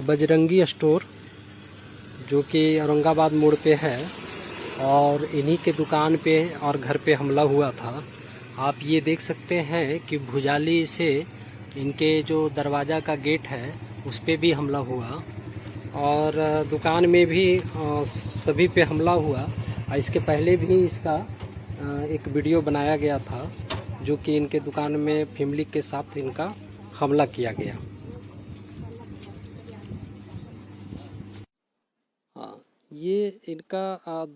Bajrangi store जो कि औरंगाबाद मोड़ पे है और इन्हीं के दुकान पे और घर पे हमला हुआ था। आप ये देख सकते हैं कि भुजाली से इनके जो दरवाज़ा का गेट है उस पे भी हमला हुआ और दुकान में भी सभी पे हमला हुआ। इसके पहले भी इसका एक वीडियो बनाया गया था जो कि इनके दुकान में फैमिली के साथ इनका हमला किया गया। हाँ, ये इनका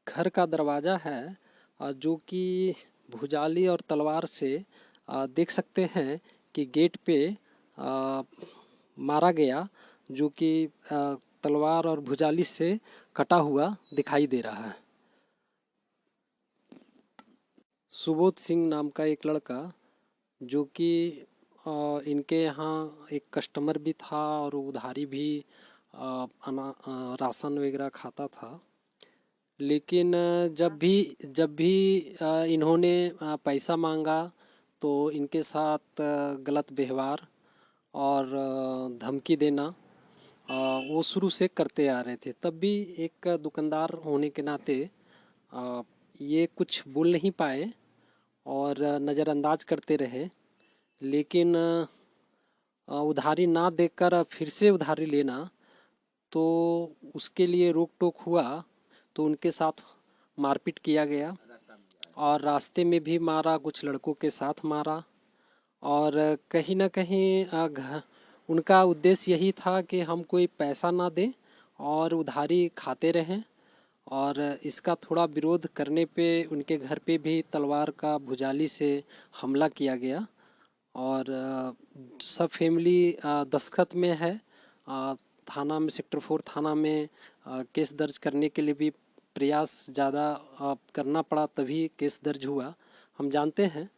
घर का दरवाज़ा है जो कि भुजाली और तलवार से देख सकते हैं कि गेट पे मारा गया, जो कि तलवार और भुजाली से कटा हुआ दिखाई दे रहा है। सुबोध सिंह नाम का एक लड़का जो कि इनके यहाँ एक कस्टमर भी था और उधारी भी राशन वगैरह खाता था। लेकिन जब भी इन्होंने पैसा मांगा तो इनके साथ गलत व्यवहार और धमकी देना वो शुरू से करते आ रहे थे। तब भी एक दुकानदार होने के नाते ये कुछ बोल नहीं पाए और नज़रअंदाज करते रहे। लेकिन उधारी ना देकर फिर से उधारी लेना, तो उसके लिए रोक टोक हुआ तो उनके साथ मारपीट किया गया और रास्ते में भी मारा, कुछ लड़कों के साथ मारा। और कहीं ना कहीं उनका उद्देश्य यही था कि हम कोई पैसा ना दें और उधारी खाते रहें। और इसका थोड़ा विरोध करने पे उनके घर पे भी तलवार का भुजाली से हमला किया गया और सब फैमिली दस्खत में है। थाना में, सेक्टर 4 थाना में केस दर्ज करने के लिए भी प्रयास ज़्यादा करना पड़ा, तभी केस दर्ज हुआ। हम जानते हैं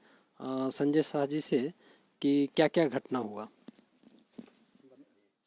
संजय शाह जी से कि क्या क्या घटना हुआ।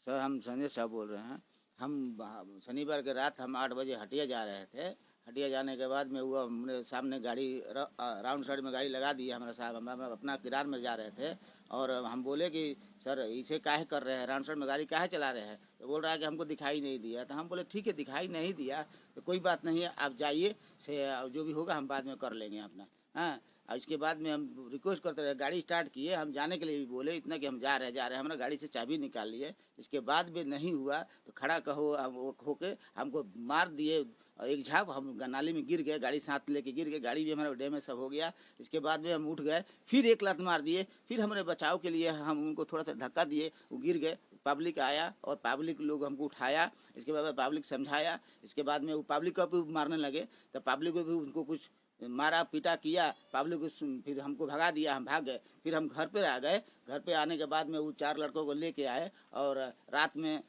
सर, हम संजय शाह बोल रहे हैं। हम शनिवार के रात हम 8 बजे हटिया जा रहे थे। हटिया जाने के बाद में हुआ, हमने सामने गाड़ी राउंड साइड में गाड़ी लगा दी। हमारा साहब, हम अपना किरान में जा रहे थे और हम बोले कि सर इसे काहे कर रहे हैं, राउंड साइड में गाड़ी काहे चला रहे हैं। तो बोल रहा है कि हमको दिखाई नहीं दिया। तो हम बोले ठीक है, दिखाई नहीं दिया तो कोई बात नहीं है, आप जाइए, से जो भी होगा हम बाद में कर लेंगे अपना। हाँ, और इसके बाद में हम रिक्वेस्ट करते रहे, गाड़ी स्टार्ट किए, हम जाने के लिए भी बोले इतना कि हम जा रहे हैं। हमारा गाड़ी से चाबी निकाल लिए। इसके बाद भी नहीं हुआ तो खड़ा कहो होके हमको मार दिए। एक झाप हम नाली में गिर गए, गाड़ी साथ लेके गिर गए, गाड़ी भी हमारा डैमेज सब हो गया। इसके बाद में हम उठ गए, फिर एक लात मार दिए, फिर हमारे बचाव के लिए हम उनको थोड़ा सा धक्का दिए, वो गिर गए। पब्लिक आया और पब्लिक लोग हमको उठाया। इसके बाद पब्लिक समझाया। इसके बाद में वो पब्लिक को भी मारने लगे तो पब्लिक को भी उनको कुछ मारा पीटा किया। पब्लिक को फिर हमको भगा दिया, हम भाग गए। फिर हम घर पे आ गए। घर पे आने के बाद में वो 4 लड़कों को लेके आए और रात में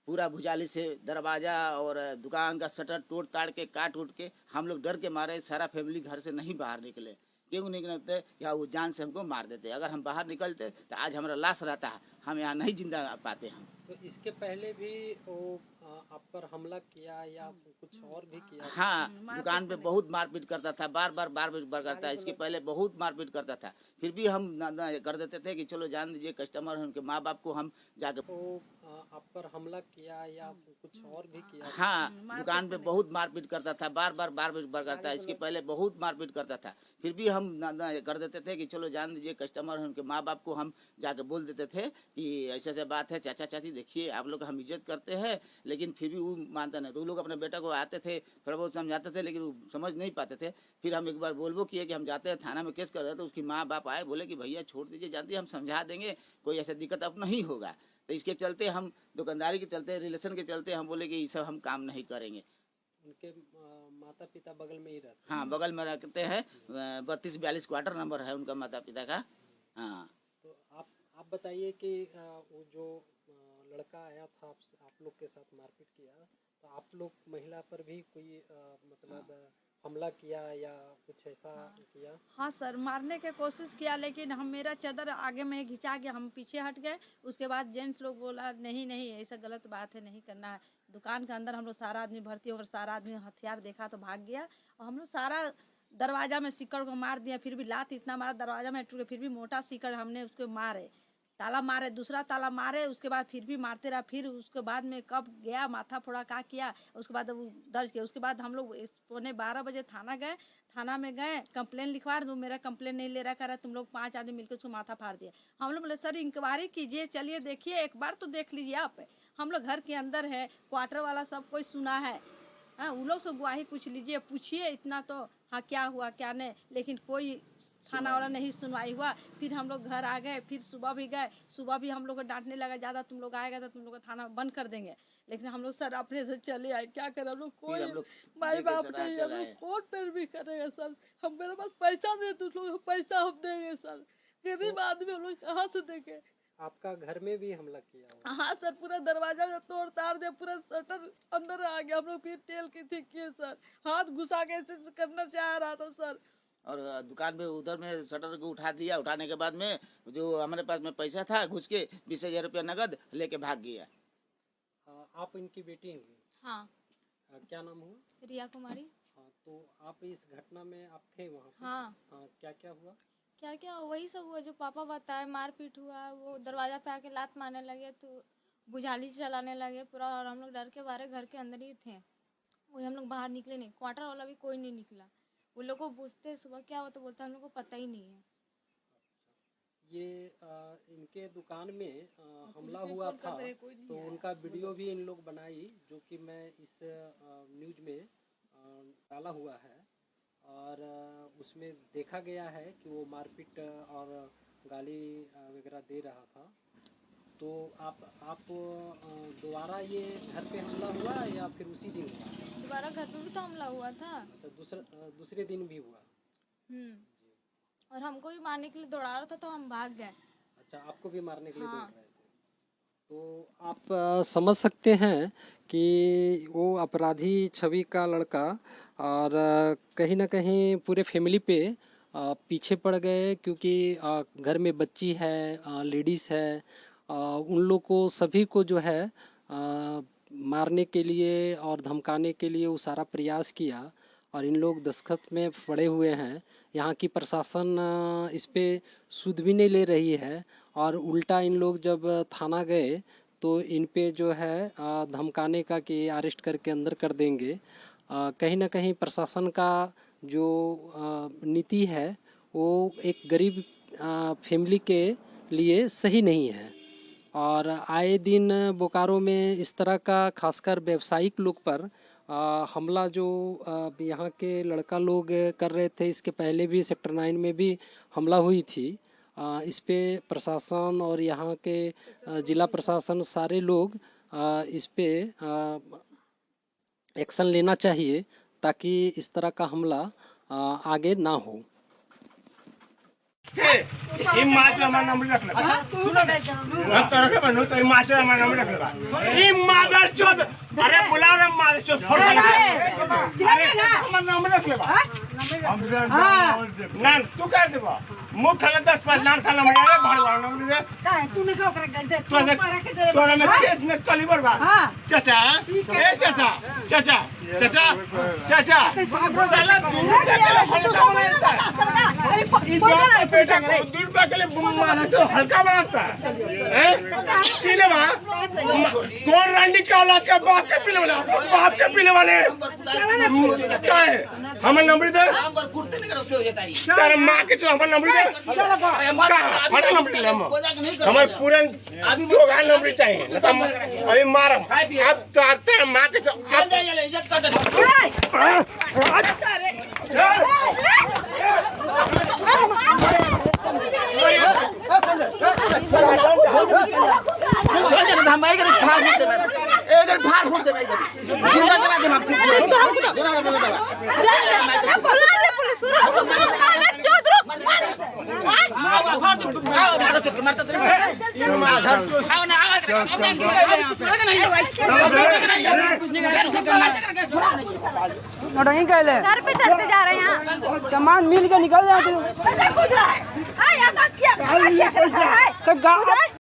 पूरा भुजाली से दरवाज़ा और दुकान का शटर तोड़ ताड़ के काट उठ के हम लोग डर के मारे सारा फैमिली घर से नहीं बाहर निकले। क्यों नहीं निकलते, या वो जान से हमको मार देते। अगर हम बाहर निकलते तो आज हमारा लाश रहता है, हम यहाँ नहीं जिंदा पाते हम। तो इसके पहले भी वो आप पर हमला किया या कुछ और भी किया? हाँ, दुकान पे बहुत मारपीट करता था, बार करता है। इसके पहले बहुत मारपीट करता था, फिर भी हम ना कर देते थे कि चलो जान दीजिए, कस्टमर है, उनके माँ बाप को हम जाके। तो आप पर हमला किया या कुछ और भी किया? हाँ, दुकान पे बहुत मारपीट करता था, बार करता है। इसके पहले बहुत मारपीट करता था, फिर भी हम ना कर देते थे कि चलो जान दीजिए, कस्टमर है, उनके माँ बाप को हम जाके बोल देते थे कि ऐसे ऐसे बात है, चाचा चाची देखिए, आप लोग हम इज्जत करते हैं। लेकिन फिर भी वो मानता नहीं। तो वो लोग अपने बेटा को आते थे, थोड़ा बहुत समझाते थे, लेकिन वो समझ नहीं पाते थे। फिर हम एक बार बोलबो किए कि हम जाते हैं थाना में केस कर रहे हैं। तो उसकी माँ बाप आए, बोले कि भैया छोड़ दीजिए, जानती हम समझा देंगे, कोई ऐसा दिक्कत अब नहीं होगा। तो इसके चलते हम, दुकानदारी के चलते, रिलेशन के चलते हम बोले कि ये सब हम काम नहीं करेंगे। उनके माता पिता बगल में ही रहते? हाँ, बगल में रखते हैं। 32-42 क्वार्टर नंबर है उनका माता पिता का। हाँ। तो आप बताइए कि वो जो लड़का आया था आप लोग के साथ मारपीट किया, तो आप लोग महिला पर भी कोई मतलब हमला किया या कुछ ऐसा किया? हाँ सर, मारने की कोशिश किया, लेकिन हम, मेरा चादर आगे में घिंचा के हम पीछे हट गए। उसके बाद जेंट्स लोग बोला नहीं नहीं ऐसा गलत बात है, नहीं करना है। दुकान के अंदर हम लोग सारा आदमी भर्ती होकर सारा आदमी हथियार देखा तो भाग गया। और हम लोग सारा दरवाजा में सिकड़ को मार दिया, फिर भी लात इतना मारा दरवाजा में टूटे, फिर भी मोटा सिकड़ हमने उसको मारे ताला मारे, दूसरा ताला मारे, उसके बाद फिर भी मारते रहा। फिर उसके बाद में कब गया, माथा फोड़ा क्या किया, उसके बाद वो दर्ज किया। उसके बाद हम लोग 11:15 थाना गए। थाना में गए, कंप्लेन लिखवा रहे, मेरा कंप्लेन नहीं ले रहा, कह रहा तुम लोग 5 आदमी मिलकर उसको माथा फाड़ दिया। हम लोग बोले सर इंक्वायरी कीजिए, चलिए देखिए, एक बार तो देख लीजिए आप। हम लोग घर के अंदर है, क्वार्टर वाला सब कोई सुना है, हाँ, उन लोग से गवाही कुछ लीजिए, पूछिए इतना तो, हाँ क्या हुआ क्या नहीं, लेकिन कोई थाना वाला नहीं सुनवाई हुआ। फिर हम लोग घर आ गए, फिर सुबह भी गए, सुबह भी हम लोग को डांटने लगा, ज़्यादा तुम लोग आएगा तो तुम लोग का थाना बंद कर देंगे। लेकिन हम लोग सर अपने से चले आए, क्या करें हम लोग, कोई माई बाप नहीं, हम लोग कोर्ट पर भी करेंगे सर, हम मेरे पास पैसा नहीं, तुम लोग पैसा हम देंगे सर, गरीब आदमी हम लोग कहाँ से देंगे। आपका घर में भी हमला किया हुआ? हाँ सर, पूरा दरवाजा तोड़ ताड़ दिया, पूरा शटर अंदर आ गया। हम लोग फिर तेल की थी किए सर, हाथ घुसा के ऐसे करना चाह रहा था सर। और दुकान में उधर में शटर को उठा दिया। उठाने के बाद में जो हमारे पास में पैसा था, घुस के 20,000 रुपया नगद लेके भाग गया। आप इनकी बेटी हुई? हाँ। क्या नाम हुआ? रिया कुमारी। हाँ, तो आप इस घटना में आप थे वहाँ पे? हाँ। क्या क्या हुआ? क्या क्या वही सब हुआ जो पापा बताए, मारपीट हुआ, वो दरवाजा पे आके लात मारने लगे, तो बुझाली चलाने लगे पूरा, और हम लोग डर के बारे घर के अंदर ही थे, वही हम लोग बाहर निकले नहीं, क्वार्टर वाला भी कोई नहीं निकला। वो लोग को पूछते सुबह क्या हुआ तो बोलता हम लोग को पता ही नहीं है। ये इनके दुकान में हमला हुआ था, तो उनका वीडियो भी इन लोग बनाई, जो कि मैं इस न्यूज में डाला हुआ है, और उसमें देखा गया है कि वो मारपीट और गाली वगैरह दे रहा था। तो आप दोबारा ये घर पे हमला हुआ या फिर उसी दिन हुआ? दोबारा घर पे भी तो हमला हुआ था। अच्छा, दूसरे दिन भी हुआ? और हमको भी मारने के लिए दौड़ा रहा था तो हम भाग गए। अच्छा, आपको भी मारने के लिए हाँ। दौड़ रहे थे। तो आप समझ सकते हैं कि वो अपराधी छवि का लड़का, और कहीं ना कहीं पूरे फैमिली पे पीछे पड़ गए, क्योंकि घर में बच्ची है, लेडीज़ है, उन लोग को सभी को जो है मारने के लिए और धमकाने के लिए वो सारा प्रयास किया, और इन लोग दस्तखत में पड़े हुए हैं। यहाँ की प्रशासन इस पे सुध भी नहीं ले रही है, और उल्टा इन लोग जब थाना गए तो इन पे जो है धमकाने का कि अरेस्ट करके अंदर कर देंगे। कहीं ना कहीं प्रशासन का जो नीति है वो एक गरीब फैमिली के लिए सही नहीं है, और आए दिन बोकारो में इस तरह का खासकर व्यावसायिक लोग पर हमला जो यहाँ के लड़का लोग कर रहे थे, इसके पहले भी सेक्टर 9 में भी हमला हुई थी। इस पे प्रशासन और यहाँ के जिला प्रशासन सारे लोग इस पे एक्शन लेना चाहिए, ताकि इस तरह का हमला आगे ना हो। अरे बुलाओ रे मार चोद फोड़ अरे हमर नाम रख ले ना तू कह देबा मुंह खाला 10-5 लाख खाला मैं अरे भड़वा नाम दे काहे तू ने ओकरा गंजे तोरा में केस में कलीबर बा चाचा ए चाचा चाचा चाचा चाचा साला बेटा को दूर पे के लिए मारा तो हल्का बनाता है पीने बा कौन रानी का औलाद का बाप के पीने वाले बाप के पीने वाले क्या है हमर नंबर दे हमर कुर्ते नहीं करो हो जाता है तेरे मां के तो हमर नंबर दे फटा नंबर ले हमर पूरा अभी दो गाल नंबर चाहिए न तो अभी मारम अब तो तेरे मां के तो अब जाइए इज्जत कर हम एक भार फूट दे जिंदा चला दे हम सर पे चढ़ते जा रहे हैं, सामान मिल के निकल जाते।